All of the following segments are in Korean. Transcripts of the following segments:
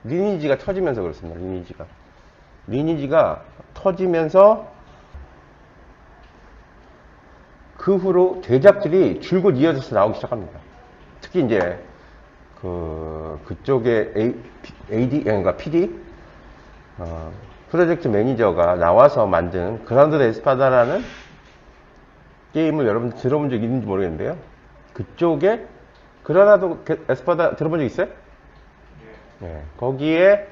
리니지가 터지면서 그렇습니다. 리니지가 터지면서 그 후로 대작들이 줄곧 이어져서 나오기 시작합니다. 특히 이제 그쪽에 AD, 그러니까 PD, 프로젝트 매니저가 나와서 만든 그라운드 에스파다라는 게임을 여러분 들어본 적 있는지 모르겠는데요. 그쪽에 그라나도 에스파다 들어본 적 있어요? 네. 거기에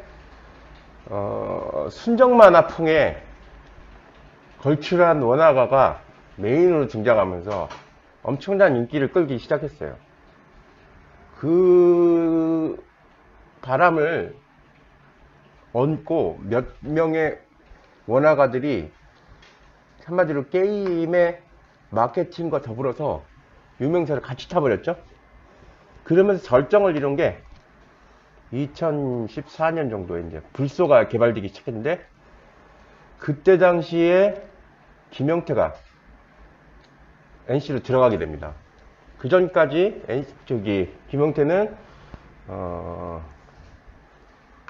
순정만화풍의 걸출한 원화가가 메인으로 등장하면서 엄청난 인기를 끌기 시작했어요. 그 바람을 얹고 몇 명의 원화가들이 한마디로 게임의 마케팅과 더불어서 유명세를 같이 타버렸죠. 그러면서 절정을 이룬 게 2014년 정도에 이제 불소가 개발되기 시작했는데, 그때 당시에 김영태가 NC로 들어가게 됩니다. 그 전까지 김영태는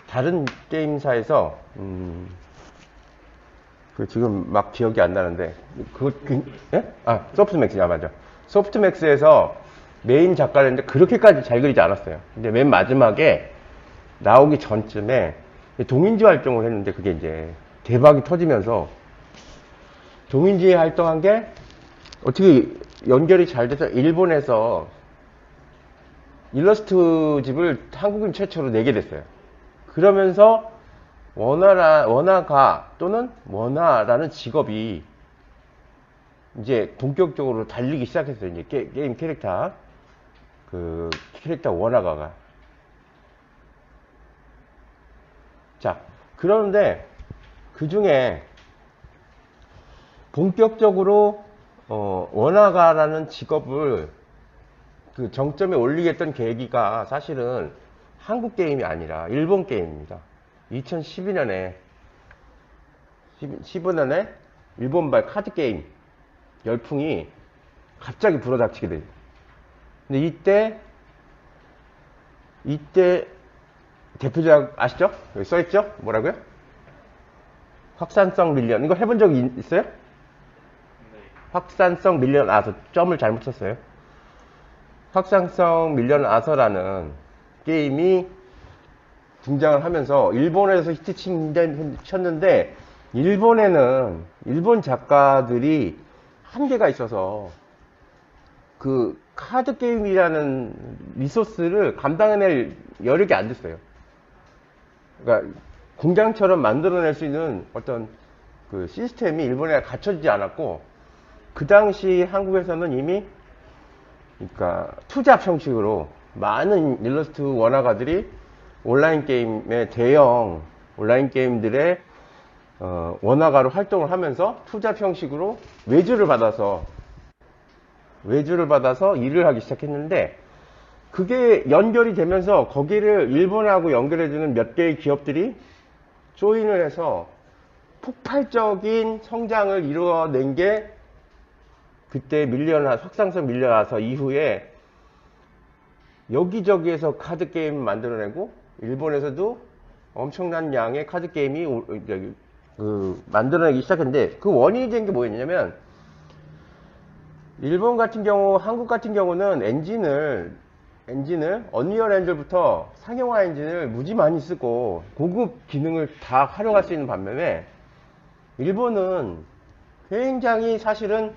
다른 게임사에서 지금 막 기억이 안 나는데 예? 소프트맥스야, 맞아. 소프트맥스에서 메인 작가를 했는데 그렇게까지 잘 그리지 않았어요. 근데 맨 마지막에 나오기 전쯤에 동인지 활동을 했는데, 그게 이제 대박이 터지면서 동인지 활동한 게 어떻게 연결이 잘 돼서 일본에서 일러스트 집을 한국인 최초로 내게 됐어요. 그러면서 원화가 또는 원화라는 직업이 이제 본격적으로 달리기 시작했어요. 이제 게임 캐릭터, 캐릭터 원화가가. 자, 그런데 그 중에 본격적으로 원화가라는 직업을 그 정점에 올리게 했던 계기가 사실은 한국 게임이 아니라 일본 게임입니다. 2012년에 일본발 카드 게임 열풍이 갑자기 불어닥치게 돼요. 근데 이때 대표작 아시죠? 여기 써있죠? 뭐라고요? 확산성 밀리언. 이거 해본 적 있어요? 네. 확산성 밀리언 아서, 점을 잘못 쳤어요. 확산성 밀리언 아서라는 게임이 등장을 하면서 일본에서 히트 쳤는데, 일본에는 일본 작가들이 한계가 있어서 그 카드 게임이라는 리소스를 감당해낼 여력이 안 됐어요. 그러니까 공장처럼 만들어낼 수 있는 어떤 그 시스템이 일본에 갖춰지지 않았고, 그 당시 한국에서는 이미 그러니까 투잡 형식으로 많은 일러스트 원화가들이 온라인 게임의 대형 온라인 게임들의 원화가로 활동을 하면서 투잡 형식으로 외주를 받아서 일을 하기 시작했는데, 그게 연결이 되면서 거기를 일본하고 연결해주는 몇 개의 기업들이 조인을 해서 폭발적인 성장을 이루어낸 게 그때 확산성 밀려나서 이후에 여기저기에서 카드 게임 만들어내고, 일본에서도 엄청난 양의 카드 게임이 만들어내기 시작했는데, 그 원인이 된 게 뭐였냐면, 일본 같은 경우, 한국 같은 경우는 엔진을 언리얼 엔진부터 상용화 엔진을 무지 많이 쓰고 고급 기능을 다 활용할 수 있는 반면에, 일본은 굉장히 사실은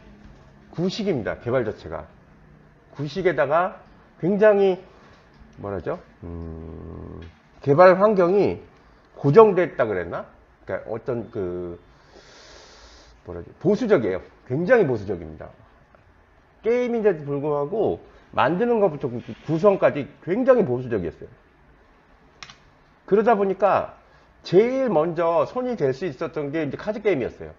구식입니다. 개발 자체가 구식에다가 굉장히 개발 환경이 고정됐다 그랬나? 그러니까 어떤 보수적이에요. 굉장히 보수적입니다. 게임인데도 불구하고 만드는 것부터 구성까지 굉장히 보수적이었어요. 그러다 보니까 제일 먼저 손이 될 수 있었던 게 이제 카드 게임이었어요.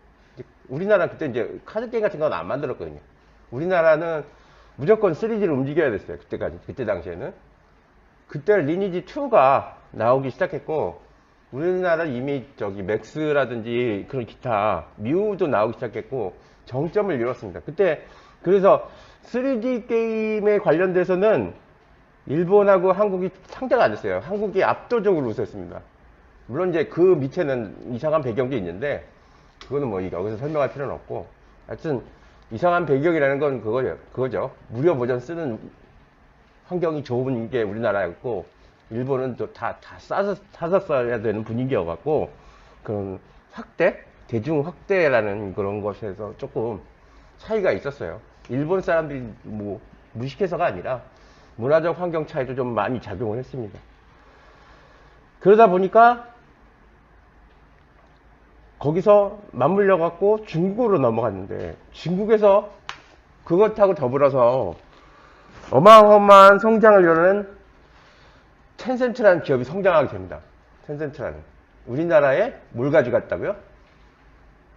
우리나라는 그때 이제 카드 게임 같은 건 안 만들었거든요. 우리나라는 무조건 3D로 움직여야 됐어요. 그때 당시에는. 그때 리니지 2가 나오기 시작했고, 우리나라 이미 맥스라든지 그런 기타 뮤도 나오기 시작했고 정점을 이뤘습니다. 그때 그래서 3D 게임에 관련돼서는 일본하고 한국이 상대가 안 됐어요. 한국이 압도적으로 우세했습니다. 물론 이제 그 밑에는 이상한 배경도 있는데 그거는 뭐 여기서 설명할 필요는 없고, 하여튼 이상한 배경이라는 건 그거죠. 무료 버전 쓰는 환경이 좋은 게 우리나라였고, 일본은 또 다 사서 써야 되는 분위기여갖고, 그런 대중 확대라는 그런 것에서 조금 차이가 있었어요. 일본 사람들이 뭐 무식해서가 아니라 문화적 환경 차이도 좀 많이 작용을 했습니다. 그러다 보니까 거기서 맞물려 갖고 중국으로 넘어갔는데, 중국에서 그것하고 더불어서 어마어마한 성장을 이루는 텐센트라는 기업이 성장하게 됩니다. 텐센트라는. 우리나라에 뭘 가져갔다고요?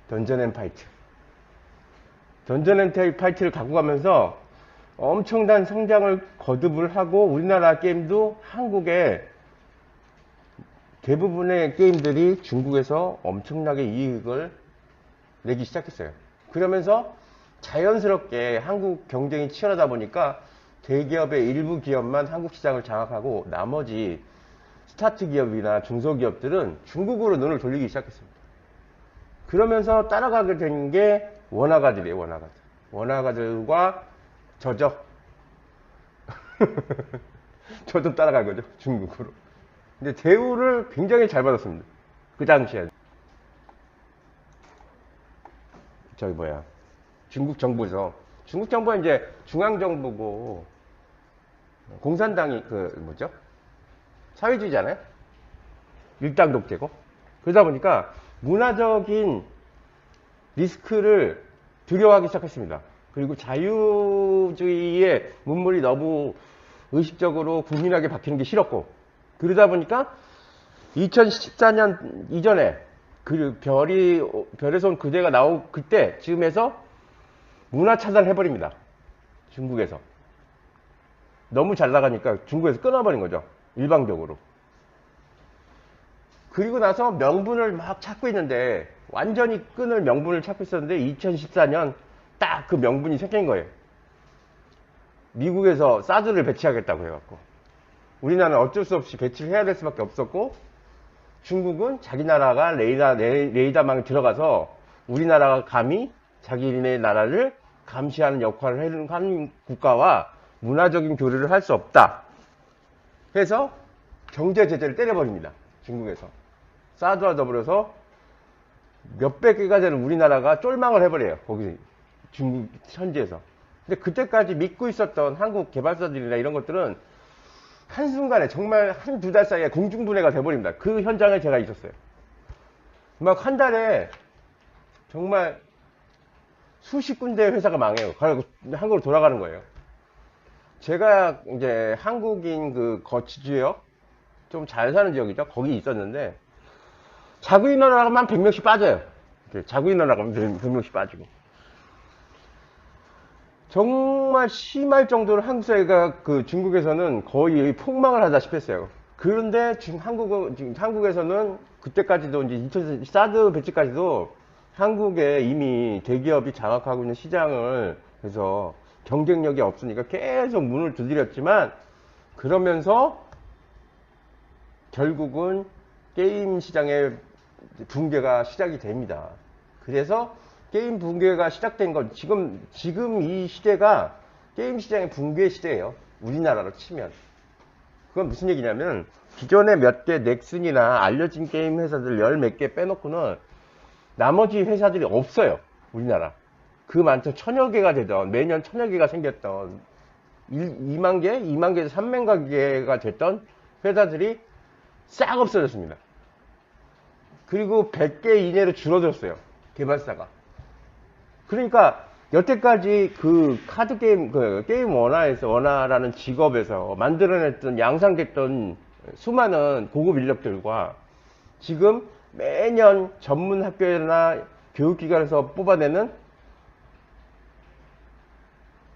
던전앤파이트. 던전앤파이트를 갖고 가면서 엄청난 성장을 거듭을 하고, 우리나라 게임도 한국에 대부분의 게임들이 중국에서 엄청나게 이익을 내기 시작했어요. 그러면서 자연스럽게 한국 경쟁이 치열하다 보니까 대기업의 일부 기업만 한국 시장을 장악하고, 나머지 스타트 기업이나 중소기업들은 중국으로 눈을 돌리기 시작했습니다. 그러면서 따라가게 된 게 원화가들이에요. 원화가들. 원화가들과 저죠. 저도 따라간 거죠. 중국으로. 근데 대우를 굉장히 잘 받았습니다. 그 당시에. 중국 정부에서. 중국 정부는 이제 중앙정부고, 공산당이 사회주의잖아요? 일당 독재고. 그러다 보니까 문화적인 리스크를 두려워하기 시작했습니다. 그리고 자유주의의 문물이 너무 의식적으로 국민에게 박히는 게 싫었고, 그러다 보니까 2014년 이전에 별에서 온 그대가 나오고 그때 즈음에서 문화 차단을 해버립니다. 중국에서. 너무 잘 나가니까 중국에서 끊어버린 거죠. 일방적으로. 그리고 나서 명분을 막 찾고 있는데, 완전히 끊을 명분을 찾고 있었는데 2014년 딱 그 명분이 생긴 거예요. 미국에서 사드를 배치하겠다고 해갖고, 우리나라는 어쩔 수 없이 배치를 해야 될 수밖에 없었고, 중국은 자기 나라가 레이더망에 들어가서 우리나라가 감히 자기네 나라를 감시하는 역할을 하는 국가와 문화적인 교류를 할 수 없다 해서 경제 제재를 때려버립니다. 중국에서. 사드와 더불어서 몇백 개가 되는 우리나라가 쫄망을 해버려요. 거기 중국 현지에서. 근데 그때까지 믿고 있었던 한국 개발사들이나 이런 것들은 한순간에, 정말 한두 달 사이에 공중분해가 돼버립니다. 그 현장에 제가 있었어요. 막 한 달에 정말 수십 군데 회사가 망해요. 한국으로 돌아가는 거예요. 제가 이제 한국인 그 거치지역, 좀 잘 사는 지역이죠. 거기 있었는데, 자구 인원하고만 100명씩 빠져요. 자구 인원하고만 100명씩 빠지고. 정말 심할 정도로 한국 사회가 중국에서는 거의 폭망을 하다시피 했어요. 그런데 지금 한국에서는 그때까지도 이제 2000 사드 배치까지도 한국에 이미 대기업이 장악하고 있는 시장을 해서 경쟁력이 없으니까 계속 문을 두드렸지만, 그러면서 결국은 게임 시장의 붕괴가 시작이 됩니다. 그래서 게임 붕괴가 시작된 건 지금 이 시대가 게임 시장의 붕괴 시대예요. 우리나라로 치면. 그건 무슨 얘기냐면, 기존에 몇 개 넥슨이나 알려진 게임 회사들 열 몇 개 빼놓고는 나머지 회사들이 없어요. 우리나라. 그 많죠. 1000여 개가 되던, 매년 1000여 개가 생겼던, 2만 개에서 3만 개가 됐던 회사들이 싹 없어졌습니다. 그리고 100개 이내로 줄어들었어요. 개발사가. 그러니까 여태까지 그 카드 게임, 게임 원화라는 직업에서 만들어냈던, 양상됐던 수많은 고급 인력들과 지금 매년 전문 학교나 교육기관에서 뽑아내는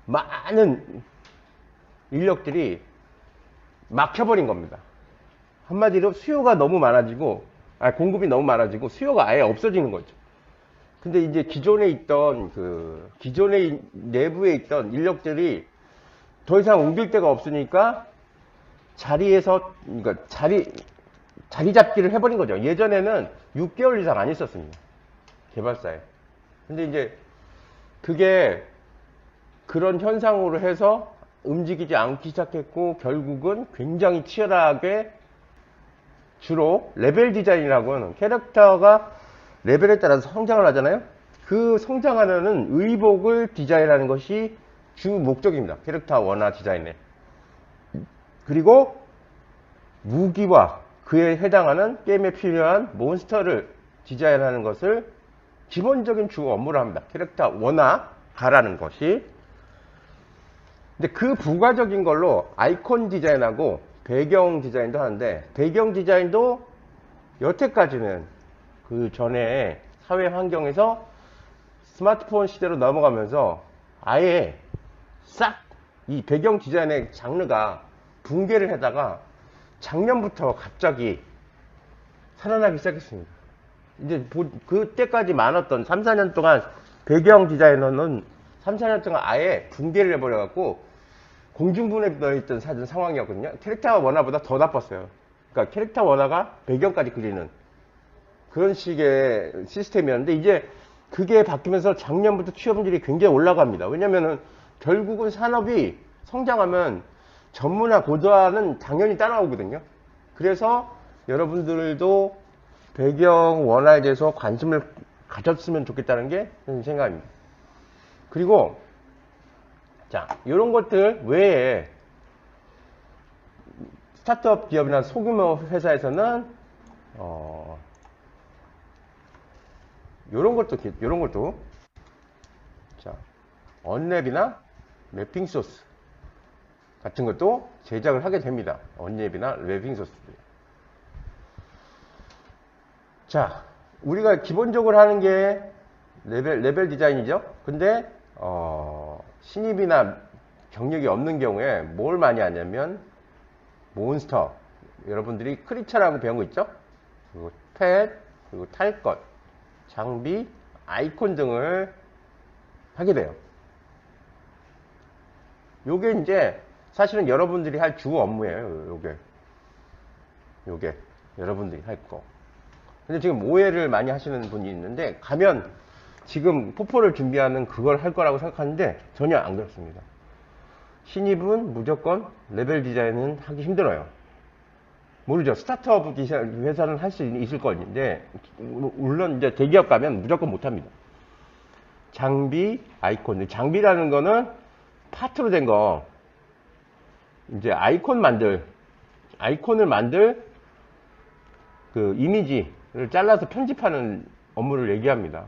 많은 인력들이 막혀버린 겁니다. 한마디로 수요가 너무 많아지고, 공급이 너무 많아지고 수요가 아예 없어지는 거죠. 근데 이제 기존에 내부에 있던 인력들이 더 이상 옮길 데가 없으니까 자리에서, 그러니까 자리 잡기를 해버린 거죠. 예전에는 6개월 이상 안 있었습니다. 개발사에. 근데 이제 그게 그런 현상으로 해서 움직이지 않기 시작했고, 결국은 굉장히 치열하게 주로 레벨 디자인이라고는 캐릭터가 레벨에 따라서 성장을 하잖아요. 그 성장하는 의복을 디자인하는 것이 주 목적입니다. 캐릭터 원화 디자인에. 그리고 무기와 그에 해당하는 게임에 필요한 몬스터를 디자인하는 것을 기본적인 주 업무로 합니다. 캐릭터 원화가라는 것이. 근데 그 부가적인 걸로 아이콘 디자인하고 배경 디자인도 하는데, 배경 디자인도 여태까지는 그 전에 사회 환경에서 스마트폰 시대로 넘어가면서 아예 싹 이 배경 디자인의 장르가 붕괴를 하다가 작년부터 갑자기 살아나기 시작했습니다. 이제 그때까지 많았던 3, 4년 동안 배경 디자이너는 3, 4년 동안 아예 붕괴를 해버려갖고 공중분해되어 있던 상황이었거든요. 캐릭터 원화보다 더 나빴어요. 그러니까 캐릭터 원화가 배경까지 그리는 그런 식의 시스템이었는데, 이제 그게 바뀌면서 작년부터 취업률이 굉장히 올라갑니다. 왜냐면은 결국은 산업이 성장하면 전문화 고도화는 당연히 따라오거든요. 그래서 여러분들도 배경 원화에 대해서 관심을 가졌으면 좋겠다는 게 생각입니다. 그리고 자, 이런 것들 외에 스타트업 기업이나 소규모 회사에서는 요런 것도 자, 언랩이나 맵핑 소스 같은 것도 제작을 하게 됩니다. 언랩이나 맵핑 소스. 자, 우리가 기본적으로 하는 게 레벨 디자인이죠. 근데 신입이나 경력이 없는 경우에 뭘 많이 하냐면 몬스터, 여러분들이 크리처라고 배운 거 있죠? 그리고 펫, 그리고 탈 것, 장비, 아이콘 등을 하게 돼요. 요게 이제 사실은 여러분들이 할 주 업무예요. 요게 여러분들이 할 거. 근데 지금 오해를 많이 하시는 분이 있는데, 가면 지금 포포를 준비하는 그걸 할 거라고 생각하는데 전혀 안 그렇습니다. 신입은 무조건 레벨 디자인은 하기 힘들어요. 모르죠. 스타트업 회사는 할 수 있을 건데, 물론 이제 대기업 가면 무조건 못 합니다. 장비, 아이콘. 장비라는 거는 파트로 된 거, 이제 아이콘을 만들 그 이미지를 잘라서 편집하는 업무를 얘기합니다.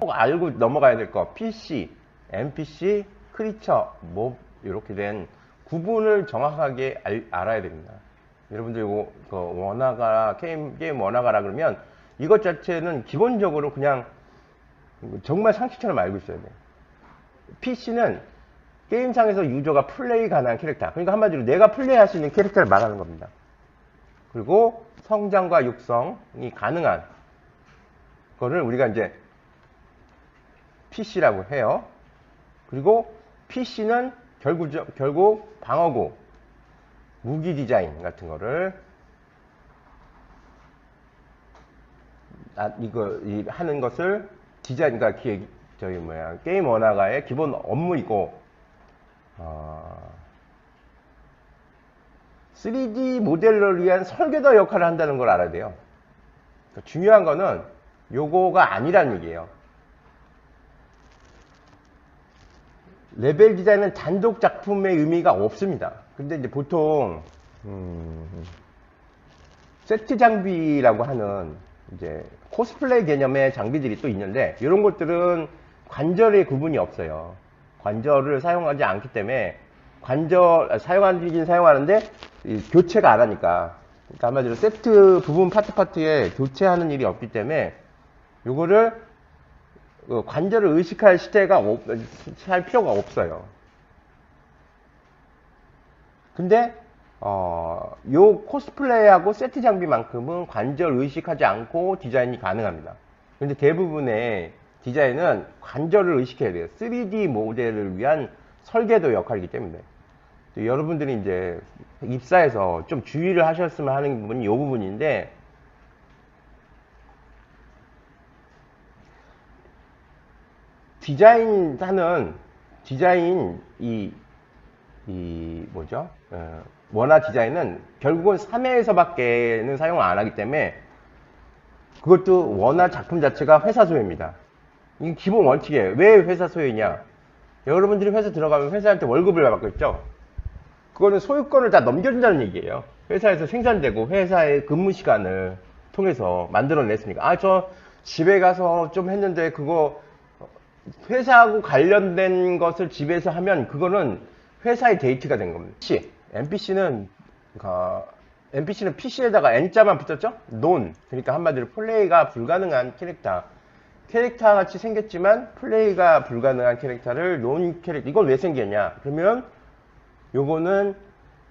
꼭 알고 넘어가야 될 거, PC, NPC, 크리처, 몹 이렇게 된 구분을 정확하게 알아야 됩니다. 여러분들 이거 원화가 게임 원화가라 그러면 이것 자체는 기본적으로 그냥 정말 상식처럼 알고 있어야 돼요. PC는 게임상에서 유저가 플레이 가능한 캐릭터, 그러니까 한마디로 내가 플레이할 수 있는 캐릭터를 말하는 겁니다. 그리고 성장과 육성이 가능한 거를 우리가 이제 PC라고 해요. 그리고 PC는 결국 방어구, 무기 디자인 같은 거를 하는 것을 디자인, 그러니까 게임 원화가의 기본 업무이고, 3D 모델을 위한 설계도 역할을 한다는 걸 알아야 돼요. 그러니까 중요한 거는 요거가 아니라는 얘기예요. 레벨 디자인은 단독 작품의 의미가 없습니다. 근데 이제 보통 세트 장비라고 하는 이제 코스플레이 개념의 장비들이 또 있는데, 이런 것들은 관절의 구분이 없어요. 관절을 사용하지 않기 때문에 사용하긴 사용하는데 교체가 안 하니까, 그러니까 한마디로 세트 부분 파트에 교체하는 일이 없기 때문에 요거를 관절을 의식할 할 필요가 없어요. 근데 요 코스플레이하고 세트 장비만큼은 관절 의식하지 않고 디자인이 가능합니다. 근데 대부분의 디자인은 관절을 의식해야 돼요. 3D 모델을 위한 설계도 역할이기 때문에. 여러분들이 이제 입사해서 좀 주의를 하셨으면 하는 부분이 이 부분인데, 디자인 뭐죠? 원화 디자인은 결국은 3회에서밖에는 사용을 안 하기 때문에, 그것도 원화 작품 자체가 회사 소유입니다. 이게 기본 원칙이에요. 왜 회사 소유냐? 여러분들이 회사 들어가면 회사한테 월급을 받겠죠? 그거는 소유권을 다 넘겨준다는 얘기예요. 회사에서 생산되고 회사의 근무 시간을 통해서 만들어냈으니까. 아, 저 집에 가서 좀 했는데 그거 회사하고 관련된 것을 집에서 하면 그거는 회사의 데이트가 된 겁니다. NPC는 PC에다가 N자만 붙였죠? 논. 그러니까 한마디로 플레이가 불가능한 캐릭터. 캐릭터 같이 생겼지만 플레이가 불가능한 캐릭터를 논 캐릭터. 이건 왜 생겼냐? 그러면 요거는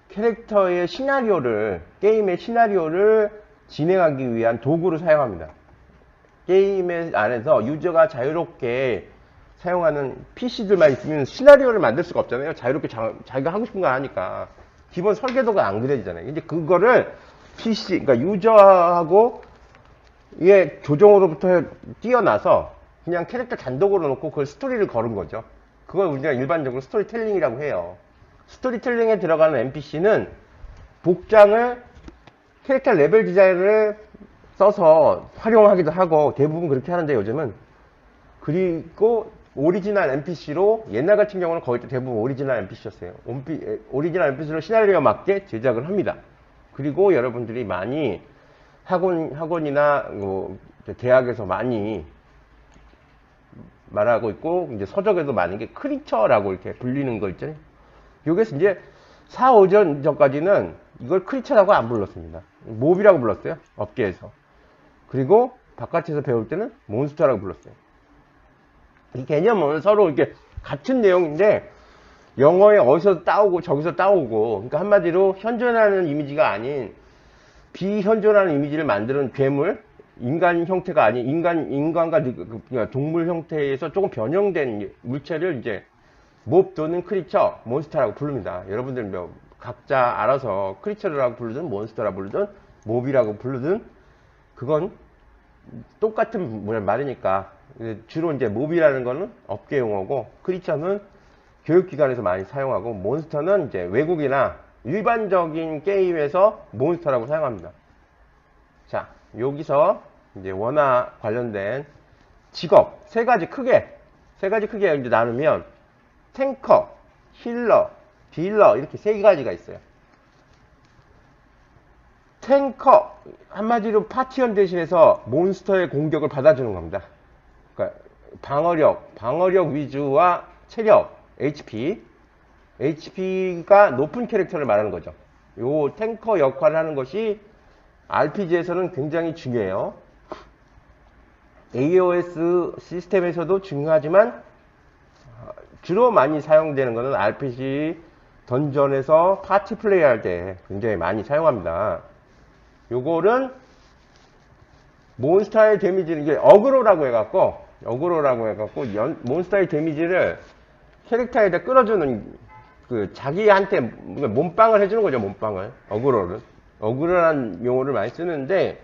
캐릭터의 게임의 시나리오를 진행하기 위한 도구로 사용합니다. 게임의 안에서 유저가 자유롭게 사용하는 PC들만 있으면 시나리오를 만들 수가 없잖아요. 자유롭게 자기가 하고 싶은 거 하니까. 기본 설계도가 안 그려지잖아요. 근데 그거를 그러니까 유저하고 이게 조정으로부터 뛰어나서 그냥 캐릭터 단독으로 놓고 그걸 스토리를 걸은 거죠. 그걸 우리가 일반적으로 스토리텔링이라고 해요. 스토리텔링에 들어가는 NPC는 복장을 캐릭터 레벨 디자인을 써서 활용하기도 하고 대부분 그렇게 하는데 요즘은. 그리고 오리지널 NPC로, 옛날 같은 경우는 거의 대부분 오리지널 NPC였어요. 오리지널 NPC로 시나리오에 맞게 제작을 합니다. 그리고 여러분들이 많이 학원이나 뭐 대학에서 많이 말하고 있고, 이제 서적에도 많은 게 크리처라고 이렇게 불리는 거 있잖아요. 여기서 이제 4, 5년 전까지는 이걸 크리처라고 안 불렀습니다. 몹이라고 불렀어요. 업계에서. 그리고 바깥에서 배울 때는 몬스터라고 불렀어요. 이 개념은 서로 이렇게 같은 내용인데 영어에 어디서 따오고 저기서 따오고, 그러니까 한마디로 현존하는 이미지가 아닌 비현존하는 이미지를 만드는 괴물, 인간 형태가 아닌 인간과 동물 형태에서 조금 변형된 물체를 이제 몹 또는 크리처, 몬스터라고 부릅니다. 여러분들 각자 알아서 크리처라고 부르든 몬스터라고 부르든 몹이라고 부르든 그건 똑같은 말이니까. 주로 이제 몹이라는 거는 업계 용어고, 크리처는 교육기관에서 많이 사용하고, 몬스터는 이제 외국이나 일반적인 게임에서 몬스터라고 사용합니다. 자, 여기서 이제 원화 관련된 직업 세 가지 크게 이제 나누면 탱커, 힐러, 딜러 이렇게 세 가지가 있어요. 탱커, 한마디로 파티원 대신해서 몬스터의 공격을 받아주는 겁니다. 그러니까 방어력 위주와 체력, HP가 높은 캐릭터를 말하는 거죠. 요 탱커 역할을 하는 것이 RPG에서는 굉장히 중요해요. AOS 시스템에서도 중요하지만 주로 많이 사용되는 것은 RPG 던전에서 파티 플레이 할 때 굉장히 많이 사용합니다. 요거는 몬스터의 데미지를 이게 어그로라고 해갖고 몬스터의 데미지를 캐릭터에다 끌어주는 자기한테 몸빵을 해주는 거죠. 몸빵을. 어그로라는 용어를 많이 쓰는데,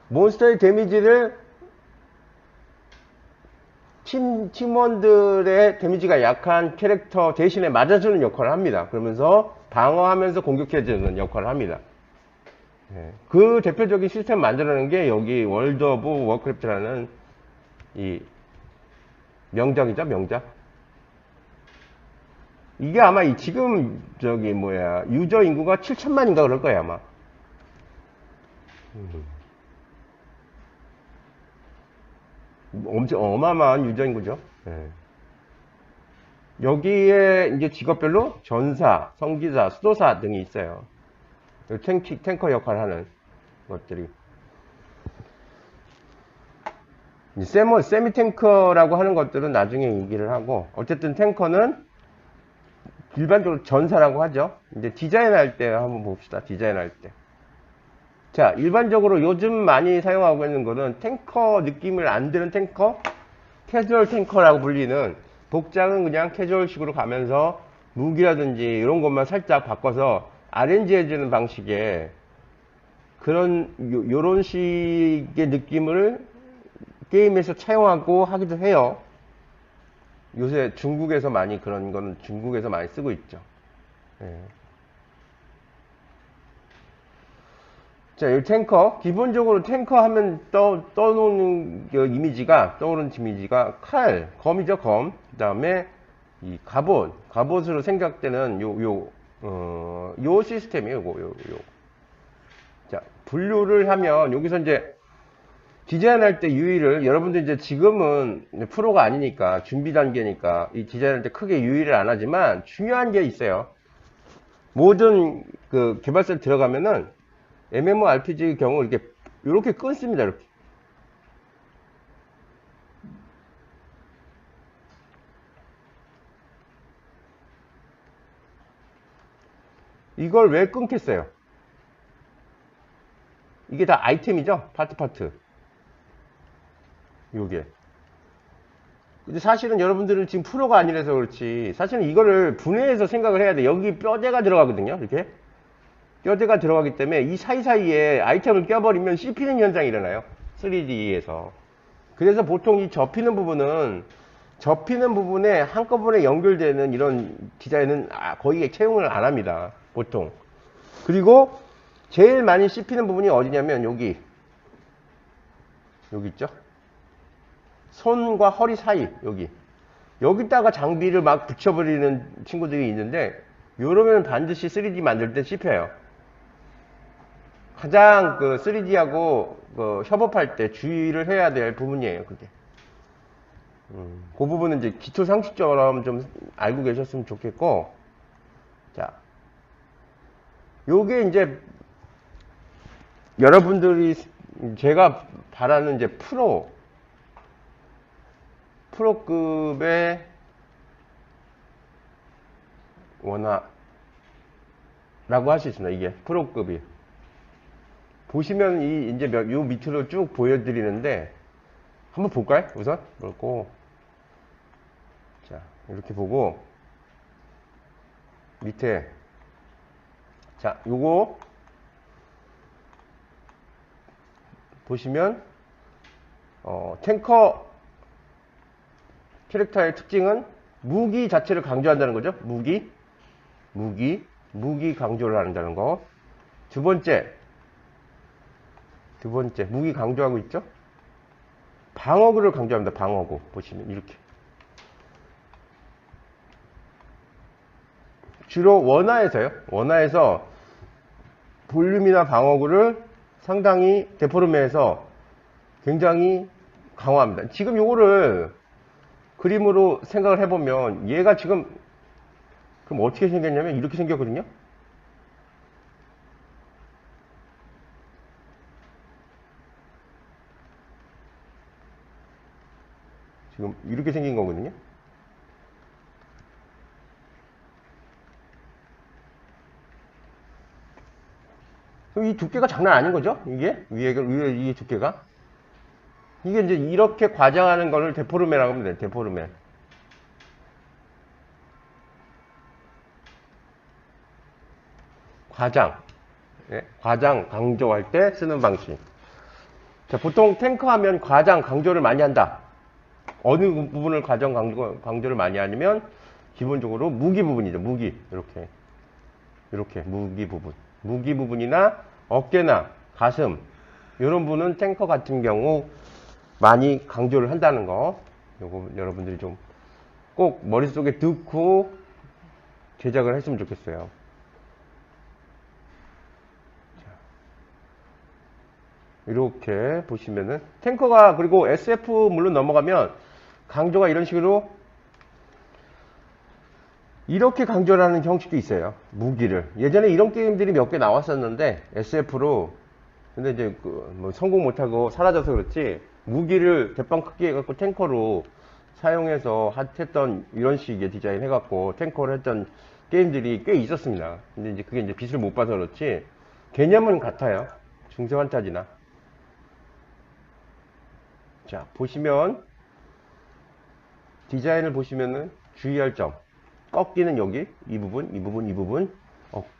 몬스터의 데미지를 팀원들의 데미지가 약한 캐릭터 대신에 맞아주는 역할을 합니다. 그러면서 방어하면서 공격해주는 역할을 합니다. 그 대표적인 시스템 만들어낸 게 여기 월드 오브 워크래프트라는 이 명작이죠. 명작. 이게 아마 지금 유저 인구가 7천만인가 그럴 거예요 아마. 엄청 어마어마한 유저 인구죠. 여기에 이제 직업별로 전사, 성기사, 수도사 등이 있어요. 탱커 역할을 하는 것들이. 세미 탱커라고 하는 것들은 나중에 얘기를 하고, 어쨌든 탱커는 일반적으로 전사라고 하죠. 이제 디자인할 때 한번 봅시다. 디자인할 때. 자, 일반적으로 요즘 많이 사용하고 있는 거는 탱커 느낌을 안 드는 탱커, 캐주얼 탱커라고 불리는, 복장은 그냥 캐주얼식으로 가면서 무기라든지 이런 것만 살짝 바꿔서 아렌지 해주는 방식의 그런 요런 식의 느낌을 게임에서 차용하고 하기도 해요. 요새 중국에서 많이 그런 거는 중국에서 많이 쓰고 있죠. 예. 자, 이 탱커. 기본적으로 탱커 하면 떠오르는 그 이미지가, 떠오르는 이미지가 칼, 검이죠, 검. 그 다음에 이 갑옷. 갑옷으로 생각되는 요 시스템이에요, 요. 자, 분류를 하면 여기서 이제 디자인할 때 유의를, 여러분들 이제 지금은 프로가 아니니까, 준비 단계니까, 이 디자인할 때 크게 유의를 안 하지만 중요한 게 있어요. 모든 그 개발사에 들어가면은 MMORPG의 경우 이렇게 끊습니다. 이렇게. 이걸 왜 끊겠어요? 이게 다 아이템이죠? 파트. 요게. 근데 사실은 여러분들은 지금 프로가 아니라서 그렇지, 사실은 이거를 분해해서 생각을 해야 돼. 여기 뼈대가 들어가거든요. 이렇게. 뼈대가 들어가기 때문에 이 사이사이에 아이템을 껴버리면 씹히는 현상이 일어나요. 3D에서. 그래서 보통 이 접히는 부분에 한꺼번에 연결되는 이런 디자인은 거의 채용을 안 합니다. 보통. 그리고 제일 많이 씹히는 부분이 어디냐면 여기 있죠? 손과 허리 사이, 여기다가 장비를 막 붙여버리는 친구들이 있는데, 이러면 반드시 3D 만들 때 씹혀요. 가장 그 3D하고 그 협업할 때 주의를 해야 될 부분이에요, 그게. 그 부분은 이제 기초 상식처럼 좀 알고 계셨으면 좋겠고, 자, 요게 이제 여러분들이 제가 바라는 이제 프로급의 원화라고 할 수 있습니다. 이게 프로급이. 보시면 이제 요 밑으로 쭉 보여드리는데, 한번 볼까요? 우선 그렇고, 자, 이렇게 보고 밑에, 자, 요거 보시면 탱커 캐릭터의 특징은 무기 자체를 강조한다는 거죠. 무기 강조를 한다는 거. 두 번째, 무기 강조하고 있죠. 방어구를 강조합니다. 방어구 보시면 이렇게. 주로 원화에서 볼륨이나 방어구를 상당히 데포르메에서 굉장히 강화합니다. 지금 요거를 그림으로 생각을 해보면 얘가 지금 그럼 어떻게 생겼냐면 이렇게 생겼거든요. 지금 이렇게 생긴 거거든요. 그럼 이 두께가 장난 아닌 거죠? 이게 위에 이 두께가, 이게 이제 이렇게 과장하는 거를 데포르메라고 하면 돼요. 데포르메. 과장. 예, 과장 강조할 때 쓰는 방식. 자, 보통 탱커 하면 과장 강조를 많이 한다. 어느 부분을 과장 강조를 많이 하냐면 기본적으로 무기 부분이죠. 무기. 이렇게 무기 부분이나 어깨나 가슴, 이런 부분은 탱커 같은 경우 많이 강조를 한다는 거, 요거 여러분들이 좀 꼭 머릿속에 넣고 제작을 했으면 좋겠어요. 이렇게 보시면은 탱커가, 그리고 SF 물론 넘어가면 강조가 이런 식으로 이렇게 강조를 하는 형식도 있어요. 무기를. 예전에 이런 게임들이 몇 개 나왔었는데 SF로, 근데 이제 뭐 성공 못하고 사라져서 그렇지, 무기를 대빵 크게 해갖고 탱커로 사용해서 했던 이런 식의 디자인 해갖고 탱커를 했던 게임들이 꽤 있었습니다. 근데 이제 그게 이제 빛을 못 봐서 그렇지 개념은 같아요. 중세 환타지나. 자, 보시면 디자인을 보시면은 주의할 점. 꺾이는 여기 이 부분, 이 부분, 이 부분,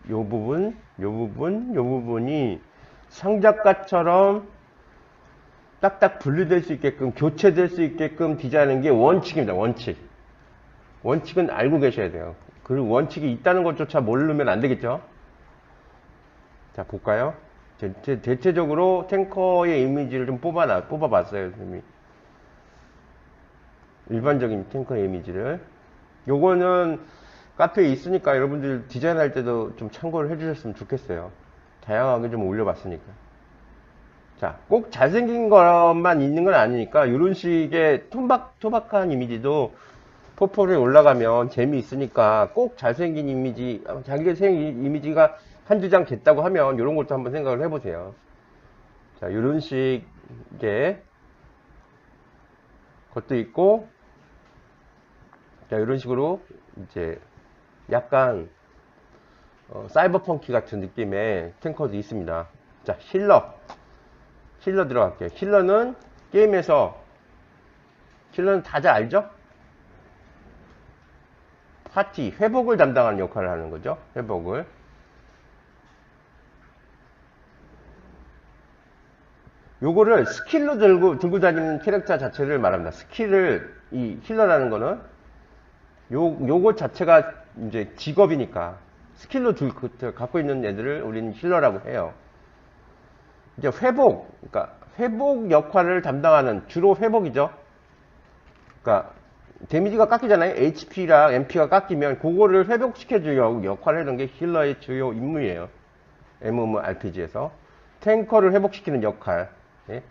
요 부분, 요 부분, 요 부분이 상자가처럼 딱딱 분리될 수 있게끔, 교체될 수 있게끔 디자인하는 게 원칙입니다. 원칙. 원칙은 알고 계셔야 돼요. 그 원칙이 있다는 것조차 모르면 안 되겠죠. 자, 볼까요? 대체적으로 탱커의 이미지를 좀 뽑아봤어요, 선생님이. 일반적인 탱커의 이미지를. 요거는 카페에 있으니까 여러분들 디자인할 때도 좀 참고를 해주셨으면 좋겠어요. 다양하게 좀 올려봤으니까. 자, 꼭 잘생긴 것만 있는 건 아니니까 이런 식의 토박토박한 이미지도 포폴에 올라가면 재미있으니까 꼭 잘생긴 이미지, 자기가 생긴 이미지가 한두 장 됐다고 하면 이런 것도 한번 생각을 해보세요. 자, 이런 식의 것도 있고, 자, 이런 식으로 이제 약간 사이버펑키 같은 느낌의 탱커도 있습니다. 자, 힐러 들어갈게요. 힐러는 게임에서 힐러는 다들 알죠? 파티 회복을 담당하는 역할을 하는 거죠. 회복을. 요거를 스킬로 들고 다니는 캐릭터 자체를 말합니다. 스킬을, 이 힐러라는 거는 요거 자체가 이제 직업이니까 스킬로 갖고 있는 애들을 우리는 힐러라고 해요. 이제 그러니까 회복 역할을 담당하는, 주로 회복이죠. 그러니까 데미지가 깎이잖아요. HP랑 MP가 깎이면 그거를 회복시켜주려고 역할을 하는 게 힐러의 주요 임무예요. MMORPG에서 탱커를 회복시키는 역할. 예?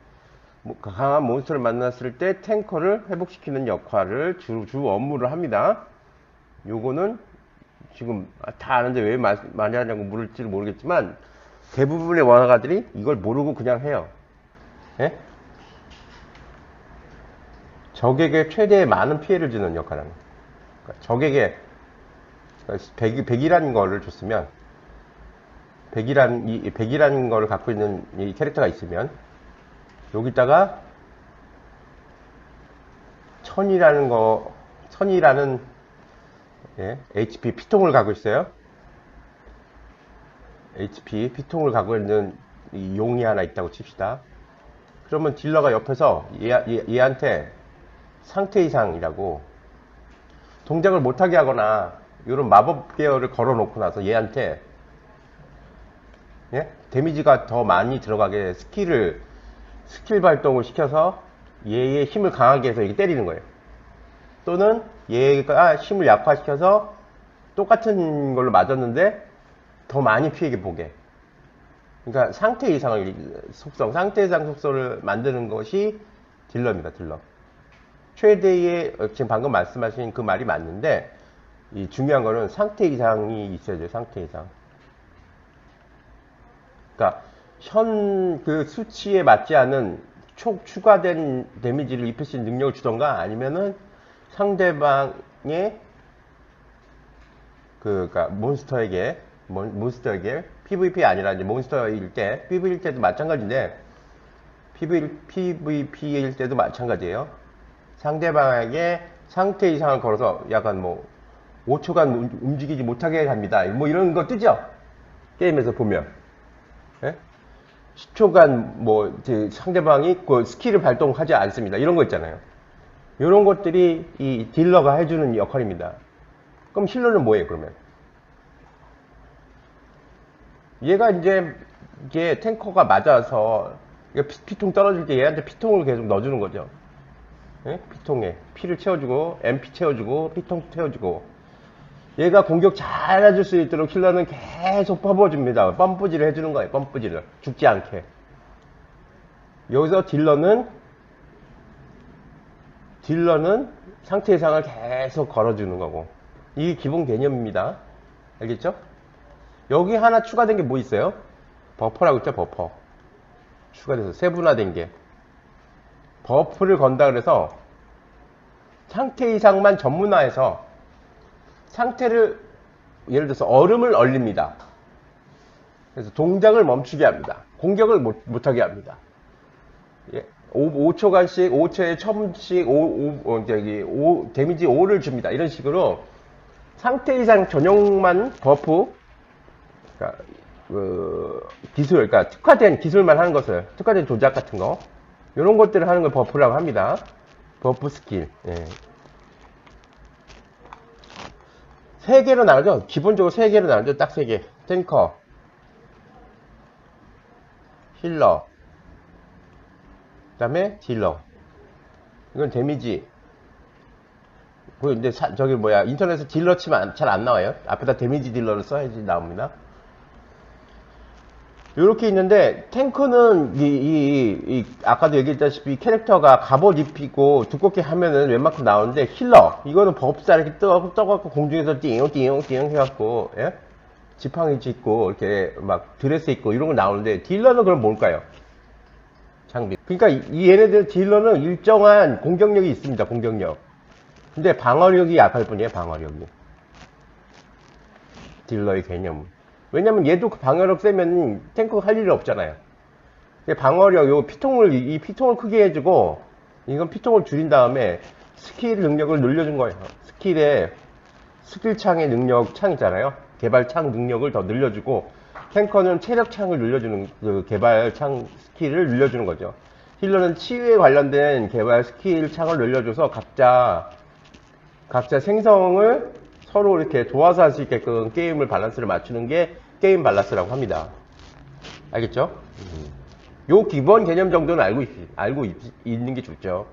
강한 몬스터를 만났을 때 탱커를 회복시키는 역할을 주 업무를 합니다. 요거는 지금 다 아는데 왜 많이 하냐고 물을지는 모르겠지만 대부분의 원화가들이 이걸 모르고 그냥 해요. 예? 적에게 최대의 많은 피해를 주는 역할을 합니다. 그러니까 적에게 100이라는 거를 줬으면 100이라는 거를 갖고 있는 이 캐릭터가 있으면 여기다가 1000이라는 예, HP 피통을 갖고 있어요. HP 피통을 갖고 있는 이 용이 하나 있다고 칩시다. 그러면 딜러가 옆에서 얘한테 상태 이상이라고 동작을 못하게 하거나 이런 마법 계열을 걸어 놓고 나서 얘한테 예? 데미지가 더 많이 들어가게 스킬 발동을 시켜서 얘의 힘을 강하게 해서 이렇게 때리는 거예요. 또는 얘가 힘을 약화시켜서 똑같은 걸로 맞았는데 더 많이 피해게 보게. 그러니까 상태 이상 속성을 만드는 것이 딜러입니다. 딜러. 최대의, 지금 방금 말씀하신 그 말이 맞는데, 이 중요한 거는 상태 이상이 있어야 돼요. 상태 이상. 그러니까 그 수치에 맞지 않은 추가된 데미지를 입힐 수 있는 능력을 주던가 아니면은 상대방의 그러니까 몬스터에게 PVP 아니라 이제 몬스터일 때 PVP일 때도 마찬가지인데 PVP일 때도 마찬가지예요. 상대방에게 상태 이상을 걸어서 약간 뭐 5초간 움직이지 못하게 합니다. 뭐 이런 거 뜨죠? 게임에서 보면. 예? 10초간 뭐 상대방이 그 스킬을 발동하지 않습니다. 이런 거 있잖아요. 이런 것들이 이 딜러가 해주는 역할입니다. 그럼 힐러는 뭐예요, 그러면? 얘가 이게 탱커가 맞아서 피통 떨어질 때 얘한테 피통을 계속 넣어주는 거죠. 예? 피통에 피를 채워주고 MP 채워주고 피통 채워주고 얘가 공격 잘 해줄 수 있도록 힐러는 계속 퍼부어줍니다. 펌프질을 해주는 거예요. 펌프질을 죽지 않게. 여기서 딜러는 상태 이상을 계속 걸어주는 거고 이게 기본 개념입니다. 알겠죠? 여기 하나 추가된 게 뭐 있어요? 버퍼라고 있죠? 버퍼 추가돼서 세분화된 게 버프를 건다 그래서 상태 이상만 전문화해서 상태를 예를 들어서 얼음을 얼립니다. 그래서 동작을 멈추게 합니다. 공격을 못하게 합니다. 5초간씩 5초에 1000씩 데미지 5를 줍니다. 이런 식으로 상태 이상 전용만 버프, 그러니까 기술, 그러니까 특화된 기술만 하는 것을, 특화된 조작 같은 거, 이런 것들을 하는 걸 버프라고 합니다. 버프 스킬. 예. 세 개로 나누죠. 기본적으로 세 개로 나누죠. 딱 세 개. 탱커, 힐러, 그 다음에 딜러. 이건 데미지. 근데 저기 뭐야, 인터넷에 딜러 치면 잘 안 나와요. 앞에다 데미지 딜러를 써야지 나옵니다. 이렇게 있는데, 탱크는 아까도 얘기했다시피 캐릭터가 갑옷 입히고 두껍게 하면은 웬만큼 나오는데, 힐러 이거는 법사 이렇게 떠갖고 공중에서 띵띵띵 해갖고, 예? 지팡이 짚고 이렇게 막 드레스 입고 이런 거 나오는데, 딜러는 그럼 뭘까요? 장비. 그러니까 얘네들 딜러는 일정한 공격력이 있습니다. 공격력. 근데 방어력이 약할 뿐이에요. 방어력이. 딜러의 개념. 왜냐면 얘도 방어력 세면 탱크가 할 일이 없잖아요. 방어력, 이 피통을 크게 해주고, 이건 피통을 줄인 다음에 스킬 능력을 늘려준 거예요. 스킬 창의 능력 창 있잖아요. 개발 창 능력을 더 늘려주고, 탱커는 체력 창을 늘려주는, 개발 창 스킬을 늘려주는 거죠. 힐러는 치유에 관련된 개발 스킬 창을 늘려줘서 각자 생성을 서로 이렇게 도와서 할 수 있게끔 게임을 밸런스를 맞추는 게 게임 밸런스라고 합니다. 알겠죠? 요 기본 개념 정도는 알고 있는 게 좋죠.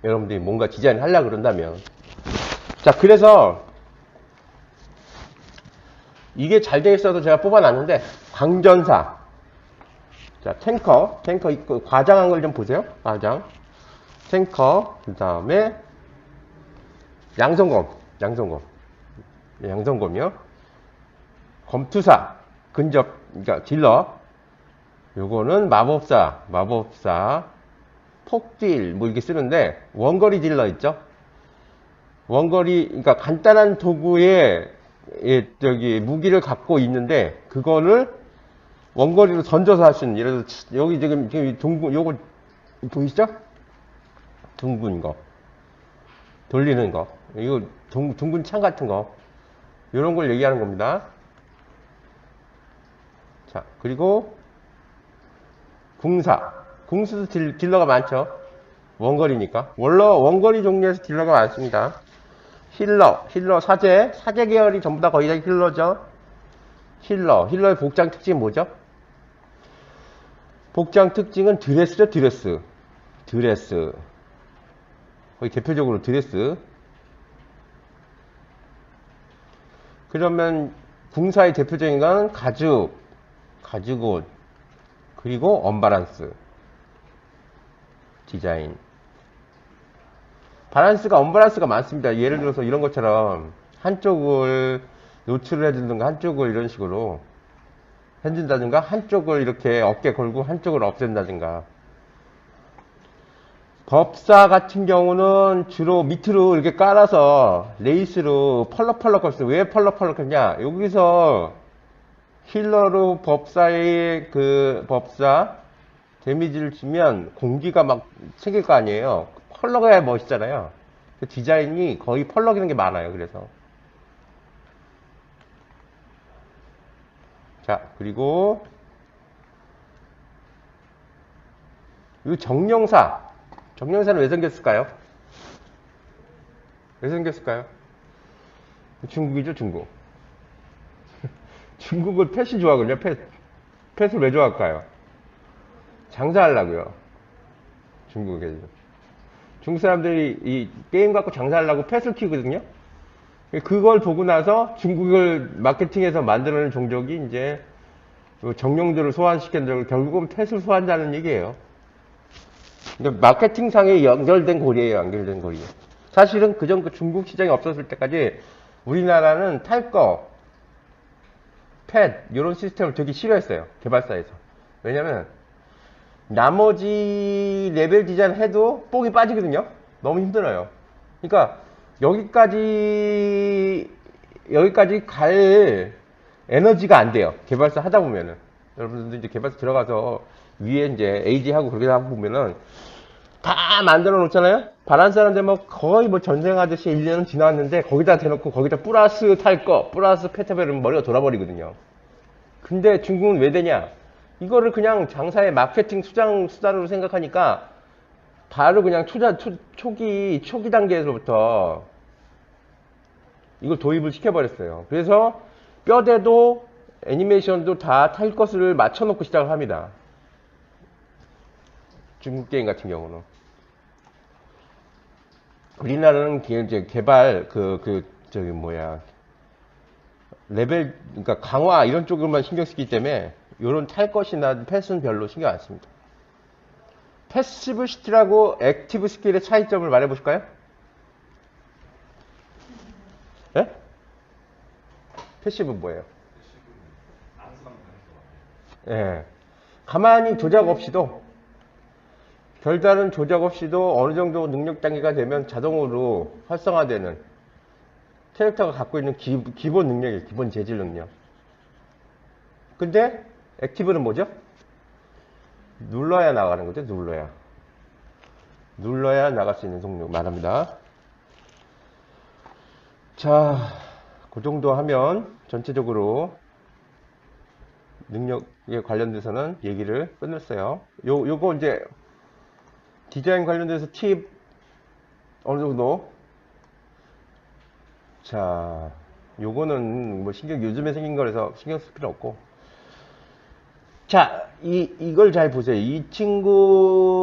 여러분들이 뭔가 디자인을 하려고 그런다면. 자, 그래서 이게 잘 돼 있어서 제가 뽑아놨는데, 광전사. 자, 탱커 있고, 과장한 걸 좀 보세요. 과장. 탱커, 그 다음에 양성검이요. 검투사, 그러니까 딜러. 요거는 마법사, 폭딜, 뭐 이렇게 쓰는데, 원거리 딜러 있죠? 그러니까 간단한 도구에, 무기를 갖고 있는데, 그거를 원거리로 던져서 할 수 있는, 예를 들어서, 여기 지금 둥근, 요거, 보이시죠? 둥근 거. 돌리는 거. 이거 둥근 창 같은 거. 이런 걸 얘기하는 겁니다. 자, 그리고 궁수도 딜러가 많죠. 원거리니까. 원거리 종류에서 딜러가 많습니다. 힐러 사제 계열이 전부 다 거의 다 힐러죠. 힐러의 복장 특징이 뭐죠? 복장 특징은 드레스죠. 드레스. 거의 대표적으로 드레스. 그러면 궁사의 대표적인 건 가죽옷, 그리고 언밸런스 디자인. 언밸런스가 많습니다. 예를 들어서 이런 것처럼 한쪽을 노출을 해준다든가, 한쪽을 이런 식으로 해준다든가, 한쪽을 이렇게 어깨 걸고 한쪽을 없앤다든가. 법사 같은 경우는 주로 밑으로 이렇게 깔아서 레이스로 펄럭펄럭 걸 수. 왜 펄럭펄럭 했냐? 여기서 힐러로 법사의 법사 데미지를 주면 공기가 막 생길 거 아니에요. 펄럭해야 멋있잖아요. 디자인이 거의 펄럭이는 게 많아요. 그래서. 자, 그리고 이 정령사는 왜 생겼을까요? 중국이죠, 중국. 중국은 펫이 좋아하거든요, 펫을 왜 좋아할까요? 장사하려고요. 중국에서. 중국 사람들이 이 게임 갖고 장사하려고 펫을 키우거든요. 그걸 보고 나서 중국을 마케팅해서 만드는 종족이 이제 정령들을 소환시켰는데 결국은 펫을 소환한다는 얘기예요. 마케팅상에 연결된 고리예요. 사실은 그전 중국 시장이 없었을 때까지 우리나라는 탈거, 펫 이런 시스템을 되게 싫어했어요. 개발사에서. 왜냐면 나머지 레벨 디자인 해도 뽕이 빠지거든요. 너무 힘들어요. 그러니까 여기까지 갈 에너지가 안 돼요. 개발사 하다 보면은. 여러분들 이제 개발사 들어가서 위에 이제 AG 하고 그렇게 하고 보면은 다 만들어 놓잖아요? 바란스 하는데 뭐 거의 뭐 전쟁하듯이 1년은 지났는데 거기다 대놓고 거기다 플러스 탈 거, 플러스 페타벨은 머리가 돌아버리거든요. 근데 중국은 왜 되냐? 이거를 그냥 장사의 마케팅 수단으로 생각하니까 바로 그냥 초기 단계에서부터 이걸 도입을 시켜버렸어요. 그래서 뼈대도 애니메이션도 다 탈 것을 맞춰놓고 시작을 합니다. 중국 게임 같은 경우는. 우리나라는 이제 개발, 레벨, 그러니까 강화 이런 쪽으로만 신경 쓰기 때문에 이런 탈 것이나 패스는 별로 신경 안 씁니다. 패시브 스킬하고 액티브 스킬의 차이점을 말해 보실까요? 예? 패시브 뭐예요? 예. 가만히 조작 없이도, 별다른 조작 없이도 어느 정도 능력 단계가 되면 자동으로 활성화되는 캐릭터가 갖고 있는 기본 능력이에요. 기본 재질 능력. 근데 액티브는 뭐죠? 눌러야 나가는 거죠. 눌러야 나갈 수 있는 종류 말합니다. 자, 그 정도 하면 전체적으로 능력에 관련돼서는 얘기를 끝냈어요. 요거 이제 디자인 관련돼서 팁 어느 정도. 자, 요거는 뭐 요즘에 생긴 거라서 신경 쓸 필요 없고. 자, 이걸 잘 보세요. 이 친구의,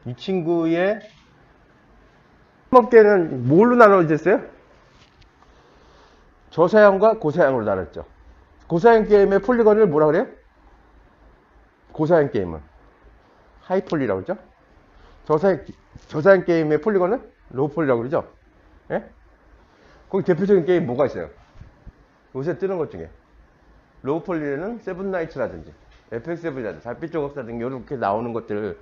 이 친구의 먹게는 뭘로 나눠졌어요? 저사양과 고사양으로 나눴죠. 고사양 게임의 폴리건을 뭐라 그래요? 고사양 게임은 하이폴리라고 그러죠. 저사양 게임의 폴리건은 로우폴리라고 그러죠. 예? 거기 대표적인 게임 뭐가 있어요? 요새 뜨는 것 중에 로우폴리에는 세븐나이츠라든지 FX7이라든지 달빛 조각사든지 이렇게 나오는 것들,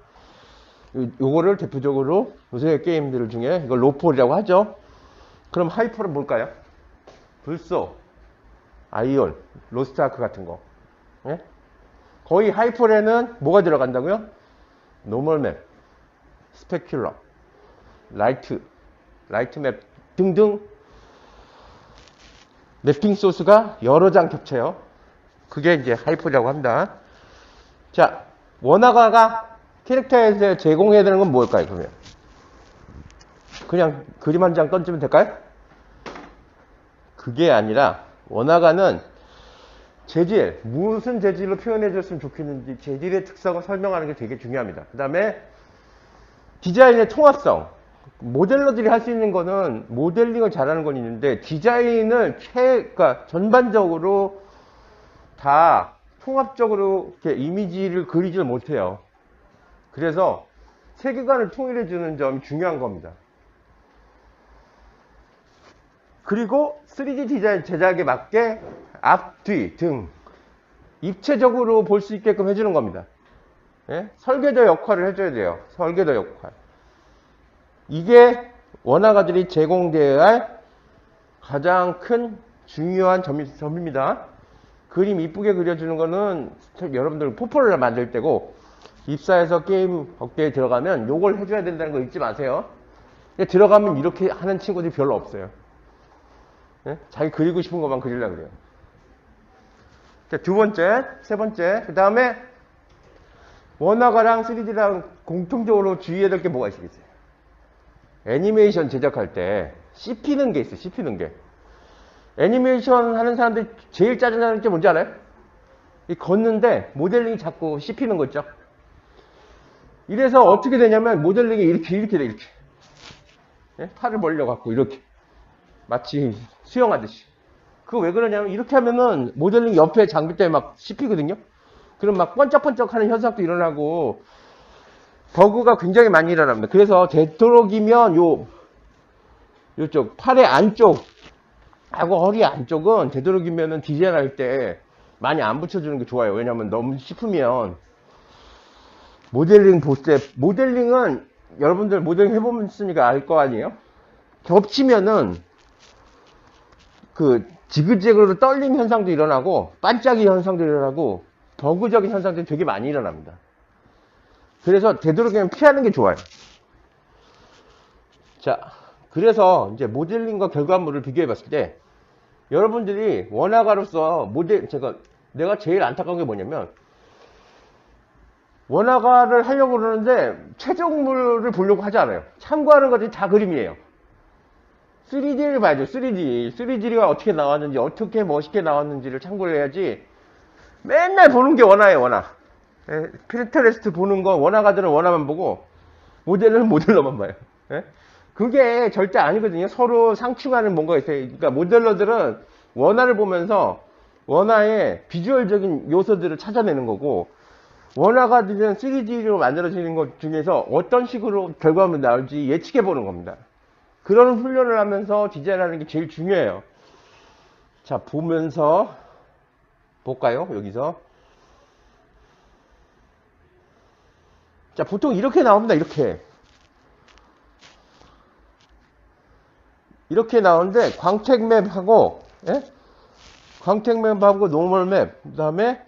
요거를 대표적으로 요새 게임들 중에 이걸 로우폴이라고 하죠. 그럼 하이폴은 뭘까요? 불소, 아이온, 로스트아크 같은 거. 예? 거의 하이폴에는 뭐가 들어간다고요? 노멀맵, 스페큘러, 라이트맵 등등 맵핑 소스가 여러 장 겹쳐요. 그게 이제 하이폴이라고 합니다. 자, 원화가가 캐릭터에서 제공해야 되는 건 뭘까요, 그러면? 그냥 그림 한 장 던지면 될까요? 그게 아니라, 원화가는 재질, 무슨 재질로 표현해 줬으면 좋겠는지 재질의 특성을 설명하는 게 되게 중요합니다. 그 다음에 디자인의 통합성. 모델러들이 할 수 있는 거는 모델링을 잘하는 건 있는데 디자인을 그러니까 전반적으로 다 통합적으로 이렇게 이미지를 그리질 못해요. 그래서 세계관을 통일해 주는 점이 중요한 겁니다. 그리고 3D 디자인 제작에 맞게 앞, 뒤, 등 입체적으로 볼 수 있게끔 해주는 겁니다. 예? 설계자 역할을 해줘야 돼요. 설계자 역할. 이게 원화가들이 제공되어야 할 가장 큰 중요한 점입니다. 그림 이쁘게 그려주는 거는 여러분들 포폴을 만들 때고, 입사해서 게임 업계에 들어가면 요걸 해줘야 된다는 거 잊지 마세요. 들어가면 이렇게 하는 친구들이 별로 없어요. 예? 자기 그리고 싶은 것만 그리려고 그래요. 두 번째, 세 번째, 그 다음에 원화가랑 3D랑 공통적으로 주의해야 될 게 뭐가 있겠어요? 애니메이션 제작할 때 씹히는 게 있어요. 씹히는 게. 애니메이션 하는 사람들이 제일 짜증나는 게 뭔지 알아요? 걷는데 모델링이 자꾸 씹히는 거 있죠? 이래서 어떻게 되냐면 모델링이 이렇게 돼, 이렇게. 예? 팔을 벌려갖고 이렇게. 마치 수영하듯이. 그거 왜 그러냐면 이렇게 하면은 모델링 옆에 장비 때문에 막 씹히거든요? 그럼 막 번쩍번쩍 하는 현상도 일어나고 버그가 굉장히 많이 일어납니다. 그래서 되도록이면 요쪽 팔의 안쪽 하고 허리 안쪽은 되도록이면은 디자인할 때 많이 안 붙여주는 게 좋아요. 왜냐면 너무 씹으면 모델링 볼 때, 모델링은 여러분들 모델링 해보셨으니까 알 거 아니에요? 겹치면은 그 지그재그로 떨림 현상도 일어나고 반짝이 현상도 일어나고 버그적인 현상들이 되게 많이 일어납니다. 그래서 되도록이면 피하는 게 좋아요. 자, 그래서 이제 모델링과 결과물을 비교해 봤을 때 여러분들이 원화가로서 내가 제일 안타까운 게 뭐냐면 원화가를 하려고 그러는데 최종물을 보려고 하지 않아요. 참고하는 것들이 다 그림이에요. 3D를 봐야죠. 3D가 어떻게 나왔는지, 어떻게 멋있게 나왔는지를 참고를 해야지. 맨날 보는 게 원화예요, 원화. 예, 피터레스트 보는 거, 원화가들은 원화만 보고, 모델은 모델러만 봐요. 예? 그게 절대 아니거든요. 서로 상충하는 뭔가 있어요. 그러니까 모델러들은 원화를 보면서 원화의 비주얼적인 요소들을 찾아내는 거고, 원화가들은 3D로 만들어지는 것 중에서 어떤 식으로 결과물이 나올지 예측해 보는 겁니다. 그런 훈련을 하면서 디자인하는 게 제일 중요해요. 자, 보면서 볼까요? 여기서. 자, 보통 이렇게 나옵니다. 이렇게 나오는데 광택맵하고, 예? 광택맵하고 노멀맵, 그 다음에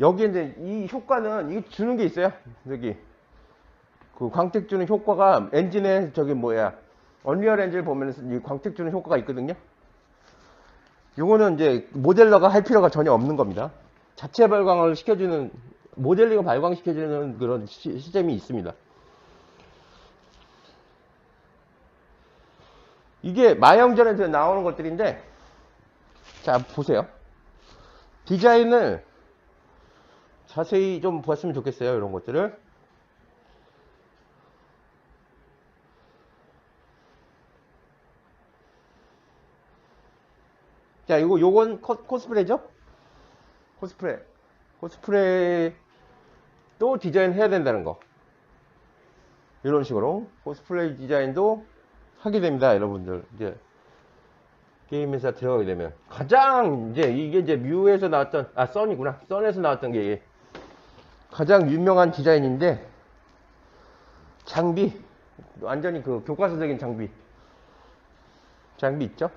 여기 이제 이 효과는 이거 주는 게 있어요. 여기 그 광택 주는 효과가 엔진에 언리얼 엔진을 보면 이 광택 주는 효과가 있거든요. 요거는 이제 모델러가 할 필요가 전혀 없는 겁니다. 자체 발광을 시켜주는, 모델링을 발광시켜주는 그런 시스템이 있습니다. 이게 마형전에서 나오는 것들인데, 자, 보세요. 디자인을 자세히 좀 보았으면 좋겠어요. 이런 것들을. 자, 요건 코스프레죠? 코스프레 또 디자인 해야 된다는 거. 이런 식으로 코스프레 디자인도 하게 됩니다. 여러분들 이제 게임 회사 들어가게 되면 가장 이게 이제 뮤에서 나왔던, 써니구나. 써니에서 나왔던 게 가장 유명한 디자인인데, 장비 완전히 그 교과서적인 장비 있죠.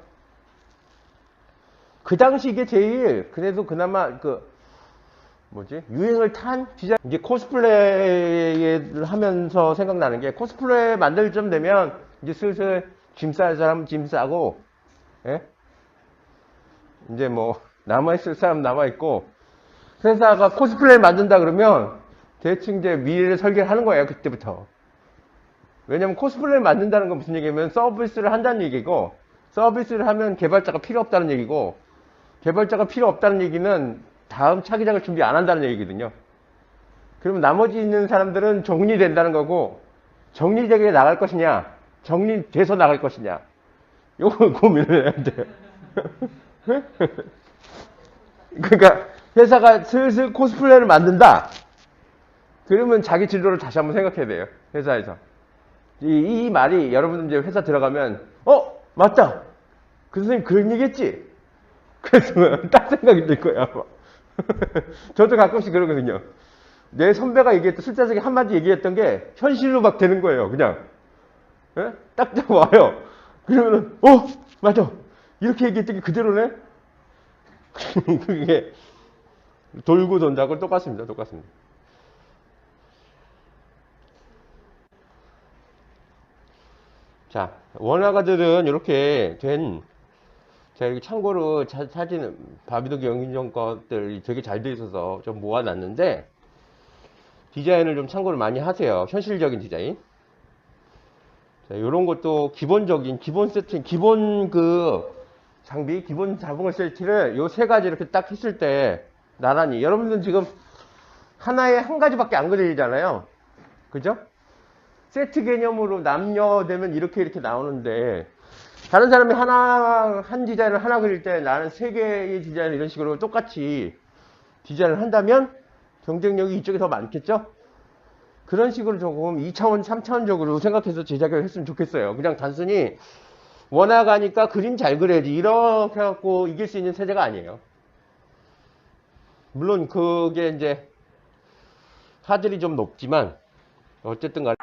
그 당시 이게 제일 그래도 그나마 유행을 탄 디자인. 이게 코스플레이를 하면서 생각나는 게, 코스플레이 만들 쯤 되면 이제 슬슬 짐 싸는 사람 짐 싸고, 예? 이제 뭐 남아있을 사람 남아있고, 회사가 코스플레이 만든다 그러면 대충 이제 미래를 설계를 하는 거예요. 그때부터. 왜냐면 코스플레이 만든다는 건 무슨 얘기냐면 서비스를 한다는 얘기고, 서비스를 하면 개발자가 필요 없다는 얘기고, 개발자가 필요 없다는 얘기는 다음 차기작을 준비 안 한다는 얘기거든요. 그러면 나머지 있는 사람들은 정리된다는 거고, 정리되게 나갈 것이냐, 정리돼서 나갈 것이냐, 요걸 고민을 해야 돼요. 그러니까 회사가 슬슬 코스플레이를 만든다. 그러면 자기 진로를 다시 한번 생각해야 돼요. 회사에서. 이 말이 여러분들 이제 회사 들어가면, 맞다. 그 선생님 그런 얘기 했지? 그래서 딱 생각이 들 거야. 저도 가끔씩 그러거든요. 내 선배가 얘기했던, 술자석에 한마디 얘기했던 게 현실로 막 되는 거예요. 그냥. 예? 딱 와요. 그러면은, 맞아. 이렇게 얘기했던 게 그대로네? 그게 돌고 돈다고 똑같습니다. 자, 원화가들은 이렇게 자, 여기 참고로 사진, 바비도기 영인정 것들이 되게 잘 돼 있어서 좀 모아놨는데, 디자인을 좀 참고를 많이 하세요. 현실적인 디자인. 자, 요런 것도 기본 세팅, 기본 장비, 기본 자동화 세트를 요 세 가지 이렇게 딱 했을 때, 나란히. 여러분들은 지금 하나에 한 가지밖에 안 그리잖아요. 그죠? 세트 개념으로 남녀되면 이렇게 나오는데, 다른 사람이 한 디자인을 하나 그릴 때 나는 세 개의 디자인을 이런 식으로 똑같이 디자인을 한다면 경쟁력이 이쪽이 더 많겠죠? 그런 식으로 조금 2차원, 3차원적으로 생각해서 제작을 했으면 좋겠어요. 그냥 단순히 원화가니까 그림 잘 그려야지 이렇게 해갖고 이길 수 있는 세제가 아니에요. 물론 그게 이제 하들이 좀 높지만 어쨌든 간에